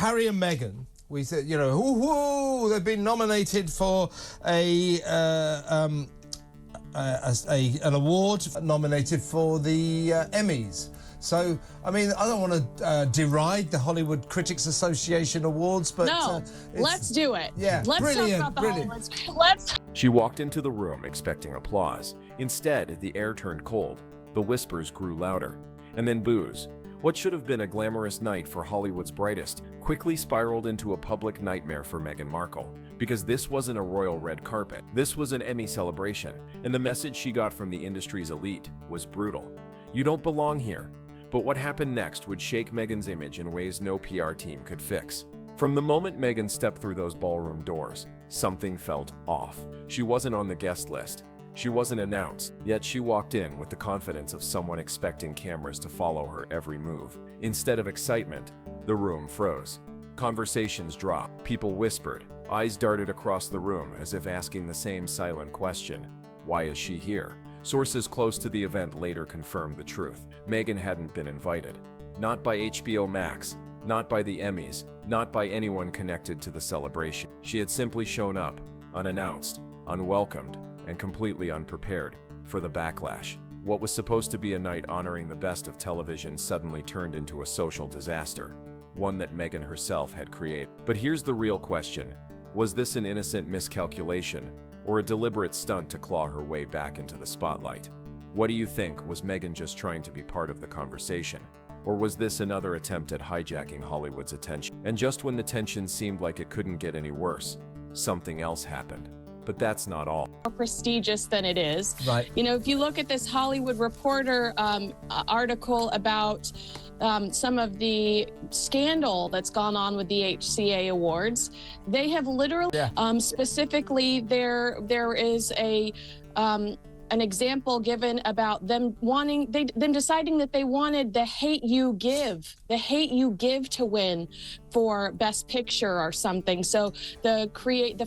Harry and Meghan, we said, you know, woo, they've been nominated for an award, nominated for the Emmys. So, I mean, I don't want to deride the Hollywood Critics Association Awards, but... No, let's do it. Yeah, let's brilliant, talk about the brilliant. Hollywood. Let's... She walked into the room expecting applause. Instead, the air turned cold. The whispers grew louder. And then boos. What should have been a glamorous night for Hollywood's brightest quickly spiraled into a public nightmare for Meghan Markle. Because this wasn't a royal red carpet. This was an Emmy celebration. And the message she got from the industry's elite was brutal. You don't belong here. But what happened next would shake Meghan's image in ways no PR team could fix. From the moment Meghan stepped through those ballroom doors, something felt off. She wasn't on the guest list. She wasn't announced, yet she walked in with the confidence of someone expecting cameras to follow her every move. Instead of excitement, the room froze. Conversations dropped, people whispered, eyes darted across the room as if asking the same silent question: why is she here? Sources close to the event later confirmed the truth. Meghan hadn't been invited. Not by HBO Max, not by the Emmys, not by anyone connected to the celebration. She had simply shown up, unannounced, unwelcomed, and completely unprepared for the backlash. What was supposed to be a night honoring the best of television suddenly turned into a social disaster, one that Meghan herself had created. But here's the real question. Was this an innocent miscalculation, or a deliberate stunt to claw her way back into the spotlight? What do you think? Was Meghan just trying to be part of the conversation? Or was this another attempt at hijacking Hollywood's attention? And just when the tension seemed like it couldn't get any worse, something else happened. But that's not all. More prestigious than it is. Right. You know, if you look at this Hollywood Reporter article about some of the scandal that's gone on with the HCA Awards, they have literally, specifically, there is an example given about them deciding that they wanted the Hate You Give to win for Best Picture or something. So the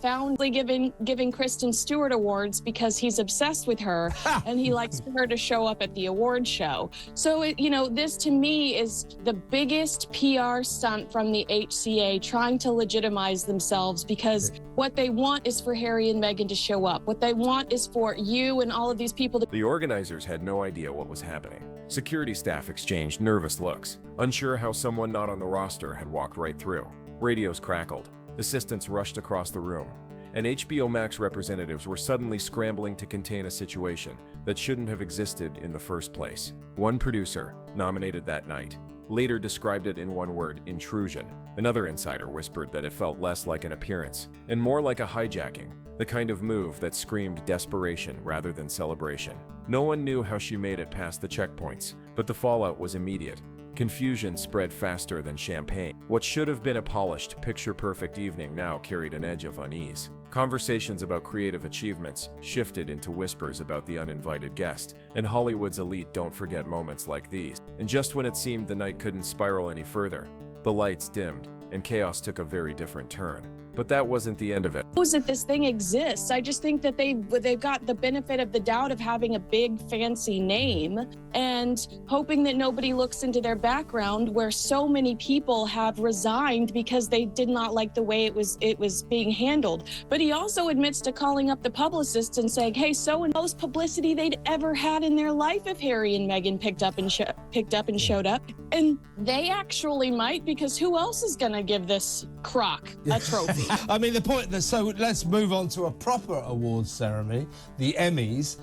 founder giving Kristen Stewart awards because he's obsessed with her and he likes for her to show up at the award show. So this to me is the biggest PR stunt from the HCA, trying to legitimize themselves, because what they want is for Harry and Meghan to show up. What they want is for you and all of these people to... The organizers had no idea what was happening. Security staff exchanged nervous looks, unsure how someone not on the roster had walked right through. Radios crackled, assistants rushed across the room, and HBO Max representatives were suddenly scrambling to contain a situation that shouldn't have existed in the first place. One producer, nominated that night, later described it in one word: intrusion. Another insider whispered that it felt less like an appearance and more like a hijacking, the kind of move that screamed desperation rather than celebration. No one knew how she made it past the checkpoints, but the fallout was immediate. Confusion spread faster than champagne. What should have been a polished, picture-perfect evening now carried an edge of unease. Conversations about creative achievements shifted into whispers about the uninvited guest, and Hollywood's elite don't forget moments like these. And just when it seemed the night couldn't spiral any further, the lights dimmed, and chaos took a very different turn. But that wasn't the end of it. Knows that this thing exists. I just think that they've got the benefit of the doubt of having a big fancy name and hoping that nobody looks into their background, where so many people have resigned because they did not like the way it was being handled. But he also admits to calling up the publicists and saying, hey, so and most publicity they'd ever had in their life if Harry and Meghan picked up and showed up. And they actually might, because who else is going to give this crock a trophy? I mean, the point that, so let's move on to a proper awards ceremony, the Emmys.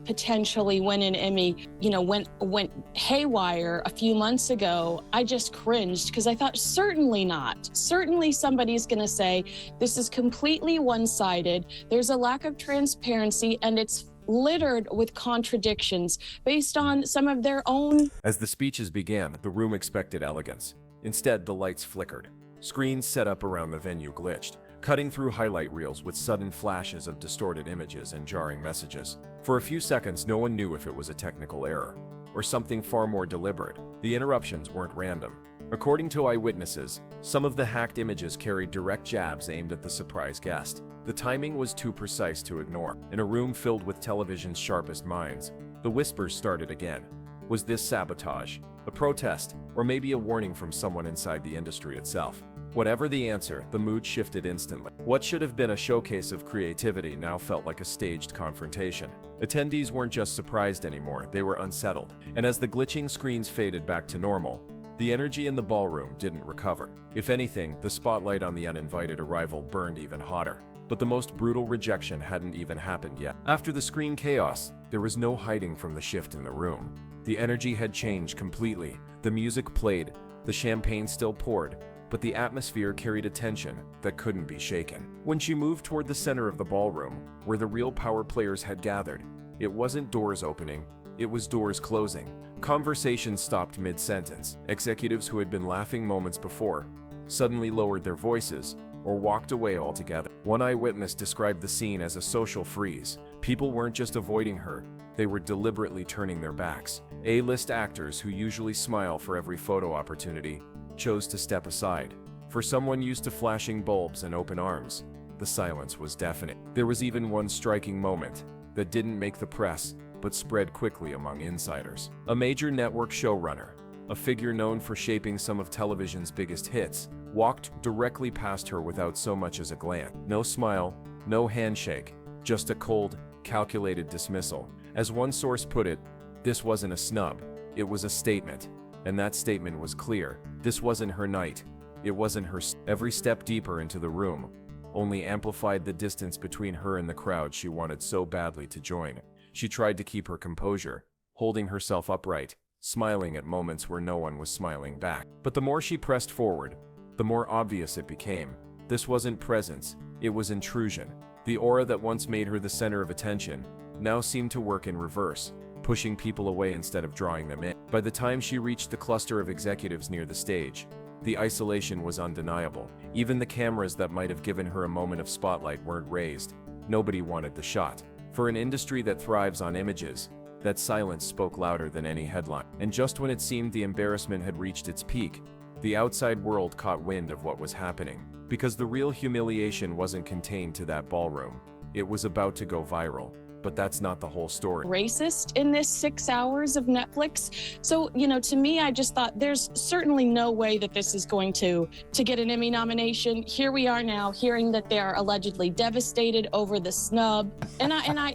Potentially win an Emmy, went haywire a few months ago. I just cringed because I thought, certainly not. Certainly somebody's going to say this is completely one-sided. There's a lack of transparency, and it's littered with contradictions based on some of their own. As the speeches began, the room expected elegance. Instead, the lights flickered. Screens set up around the venue glitched, cutting through highlight reels with sudden flashes of distorted images and jarring messages. For a few seconds, no one knew if it was a technical error or something far more deliberate. The interruptions weren't random. According to eyewitnesses, some of the hacked images carried direct jabs aimed at the surprise guest. The timing was too precise to ignore. In a room filled with television's sharpest minds, the whispers started again. Was this sabotage? A protest, or maybe a warning from someone inside the industry itself. Whatever the answer, the mood shifted instantly. What should have been a showcase of creativity now felt like a staged confrontation. Attendees weren't just surprised anymore, they were unsettled. And as the glitching screens faded back to normal, the energy in the ballroom didn't recover. If anything, the spotlight on the uninvited arrival burned even hotter. But the most brutal rejection hadn't even happened yet. After the screen chaos, there was no hiding from the shift in the room. The energy had changed completely. The music played, the champagne still poured, but the atmosphere carried a tension that couldn't be shaken. When she moved toward the center of the ballroom, where the real power players had gathered, it wasn't doors opening, it was doors closing. Conversations stopped mid-sentence. Executives who had been laughing moments before suddenly lowered their voices or walked away altogether. One eyewitness described the scene as a social freeze. People weren't just avoiding her, they were deliberately turning their backs. A-list actors who usually smile for every photo opportunity chose to step aside. For someone used to flashing bulbs and open arms, the silence was deafening. There was even one striking moment that didn't make the press, but spread quickly among insiders. A major network showrunner, a figure known for shaping some of television's biggest hits, walked directly past her without so much as a glance. No smile, no handshake, just a cold, calculated dismissal. As one source put it, this wasn't a snub, it was a statement. And that statement was clear. This wasn't her night. It wasn't her. Every step deeper into the room only amplified the distance between her and the crowd she wanted so badly to join. She tried to keep her composure, holding herself upright, smiling at moments where no one was smiling back. But the more she pressed forward, the more obvious it became. This wasn't presence, it was intrusion. The aura that once made her the center of attention now seemed to work in reverse, pushing people away instead of drawing them in. By the time she reached the cluster of executives near the stage, the isolation was undeniable. Even the cameras that might have given her a moment of spotlight weren't raised. Nobody wanted the shot. For an industry that thrives on images, that silence spoke louder than any headline. And just when it seemed the embarrassment had reached its peak, the outside world caught wind of what was happening. Because the real humiliation wasn't contained to that ballroom. It was about to go viral. But that's not the whole story. Racist in this 6 hours of Netflix. So, to me, I just thought there's certainly no way that this is going to get an Emmy nomination. Here we are now hearing that they are allegedly devastated over the snub. And I,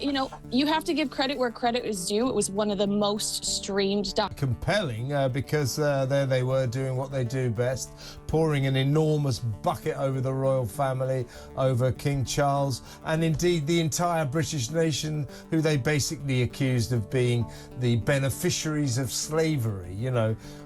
you have to give credit where credit is due. It was one of the most streamed. Compelling because there they were doing what they do best, pouring an enormous bucket over the royal family, over King Charles, and indeed the entire British nation, who they basically accused of being the beneficiaries of slavery.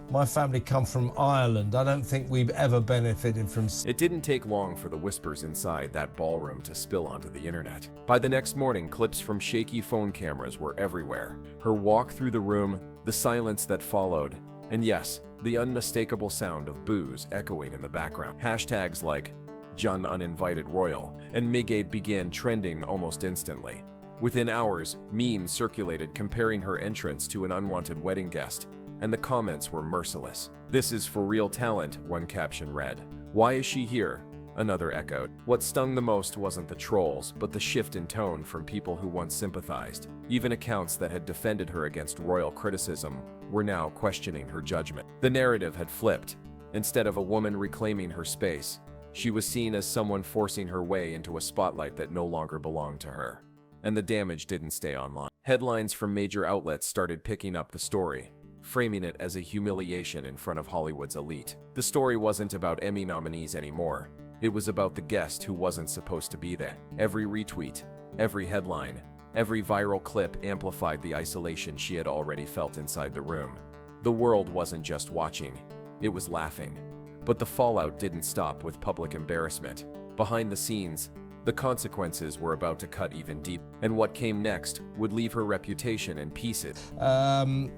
My family come from Ireland. I don't think we've ever benefited from. It didn't take long for the whispers inside that ballroom to spill onto the internet. By the next morning, clips from shaky phone cameras were everywhere. Her walk through the room, the silence that followed, and yes, the unmistakable sound of booze echoing in the background. Hashtags like John Uninvited Royal and Meghan began trending almost instantly. Within hours, memes circulated comparing her entrance to an unwanted wedding guest, and the comments were merciless. "This is for real talent," one caption read. "Why is she here?" another echoed. What stung the most wasn't the trolls, but the shift in tone from people who once sympathized. Even accounts that had defended her against royal criticism were now questioning her judgment. The narrative had flipped. Instead of a woman reclaiming her space, she was seen as someone forcing her way into a spotlight that no longer belonged to her. And the damage didn't stay online. Headlines from major outlets started picking up the story, framing it as a humiliation in front of Hollywood's elite. The story wasn't about Emmy nominees anymore. It was about the guest who wasn't supposed to be there. Every retweet, every headline, every viral clip amplified the isolation she had already felt inside the room. The world wasn't just watching, it was laughing. But the fallout didn't stop with public embarrassment. Behind the scenes, the consequences were about to cut even deeper, and what came next would leave her reputation in pieces.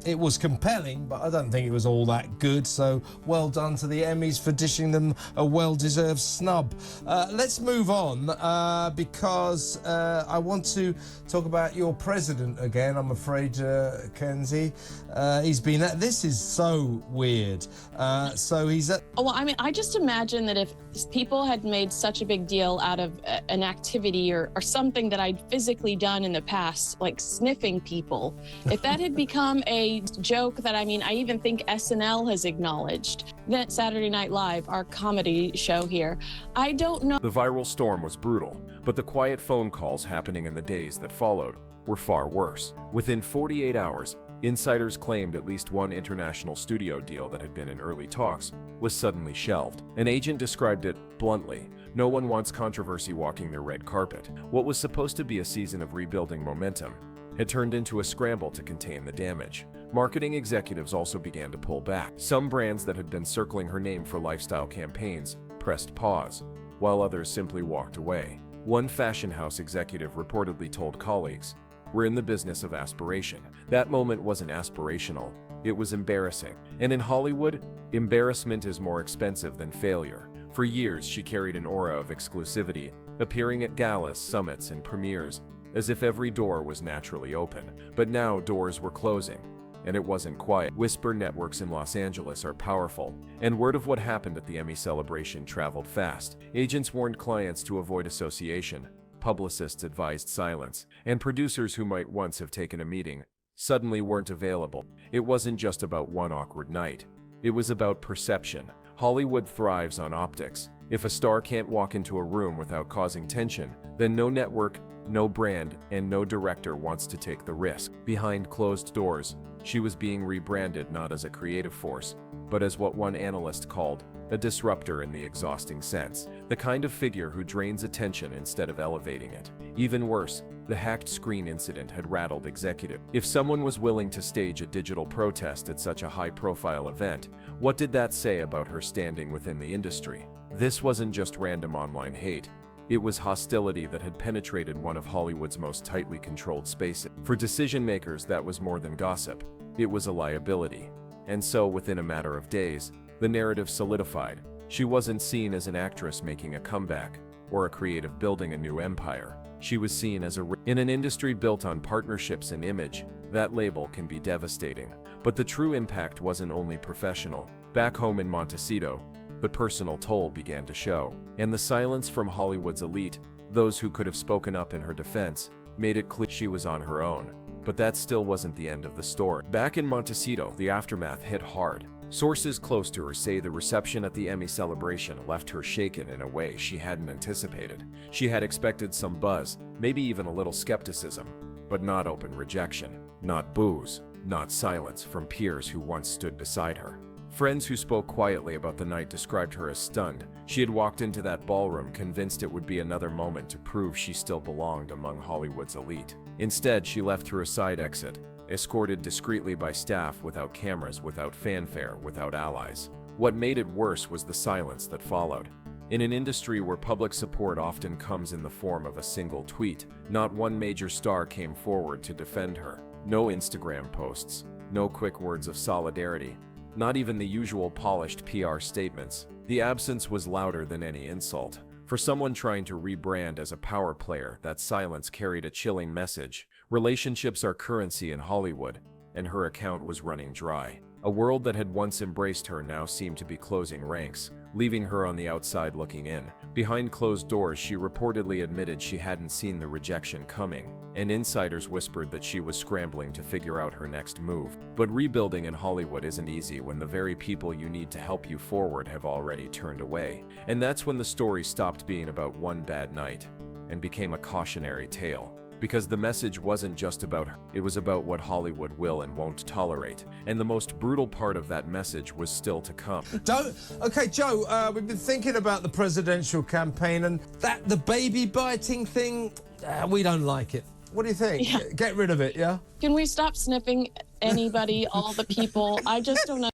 It was compelling, but I don't think it was all that good, so well done to the Emmys for dishing them a well-deserved snub. Let's move on, because I want to talk about your president again, I'm afraid, Kenzie. He's been at... This is so weird. So he's at... Well, I just imagine that if people had made such a big deal out of an an activity or something that I'd physically done in the past, like sniffing people. If that had become a joke that, I even think SNL has acknowledged, that Saturday Night Live, our comedy show here, I don't know. The viral storm was brutal, but the quiet phone calls happening in the days that followed were far worse. Within 48 hours, insiders claimed at least one international studio deal that had been in early talks was suddenly shelved. An agent described it bluntly: no one wants controversy walking their red carpet. What was supposed to be a season of rebuilding momentum had turned into a scramble to contain the damage. Marketing executives also began to pull back. Some brands that had been circling her name for lifestyle campaigns pressed pause, while others simply walked away. One fashion house executive reportedly told colleagues, "We're in the business of aspiration." That moment wasn't aspirational, it was embarrassing. And in Hollywood, embarrassment is more expensive than failure. For years, she carried an aura of exclusivity, appearing at galas, summits, and premieres, as if every door was naturally open. But now doors were closing, and it wasn't quiet. Whisper networks in Los Angeles are powerful, and word of what happened at the Emmy celebration traveled fast. Agents warned clients to avoid association, publicists advised silence, and producers who might once have taken a meeting suddenly weren't available. It wasn't just about one awkward night. It was about perception. Hollywood thrives on optics. If a star can't walk into a room without causing tension, then no network, no brand, and no director wants to take the risk. Behind closed doors, she was being rebranded not as a creative force, but as what one analyst called a disruptor in the exhausting sense, the kind of figure who drains attention instead of elevating it. Even worse, the hacked screen incident had rattled executives. If someone was willing to stage a digital protest at such a high-profile event, what did that say about her standing within the industry? This wasn't just random online hate. It was hostility that had penetrated one of Hollywood's most tightly controlled spaces. For decision makers, that was more than gossip. It was a liability. And so, within a matter of days, the narrative solidified. She wasn't seen as an actress making a comeback, or a creative building a new empire. She was seen as in an industry built on partnerships and image, that label can be devastating. But the true impact wasn't only professional. Back home in Montecito, the personal toll began to show. And the silence from Hollywood's elite, those who could have spoken up in her defense, made it clear she was on her own. But that still wasn't the end of the story. Back in Montecito, the aftermath hit hard. Sources close to her say the reception at the Emmy celebration left her shaken in a way she hadn't anticipated. She had expected some buzz, maybe even a little skepticism, but not open rejection, not boos, not silence from peers who once stood beside her. Friends who spoke quietly about the night described her as stunned. She had walked into that ballroom convinced it would be another moment to prove she still belonged among Hollywood's elite. Instead, she left through a side exit, escorted discreetly by staff, without cameras, without fanfare, without allies. What made it worse was the silence that followed. In an industry where public support often comes in the form of a single tweet, not one major star came forward to defend her. No Instagram posts, no quick words of solidarity, not even the usual polished PR statements. The absence was louder than any insult. For someone trying to rebrand as a power player, that silence carried a chilling message. Relationships are currency in Hollywood, and her account was running dry. A world that had once embraced her now seemed to be closing ranks, leaving her on the outside looking in. Behind closed doors, she reportedly admitted she hadn't seen the rejection coming, and insiders whispered that she was scrambling to figure out her next move. But rebuilding in Hollywood isn't easy when the very people you need to help you forward have already turned away. And that's when the story stopped being about one bad night and became a cautionary tale. Because the message wasn't just about her, it was about what Hollywood will and won't tolerate. And the most brutal part of that message was still to come. Okay, Joe, we've been thinking about the presidential campaign and the baby biting thing, we don't like it. What do you think? Yeah. Get rid of it, yeah? Can we stop sniffing anybody, all the people? I just don't know.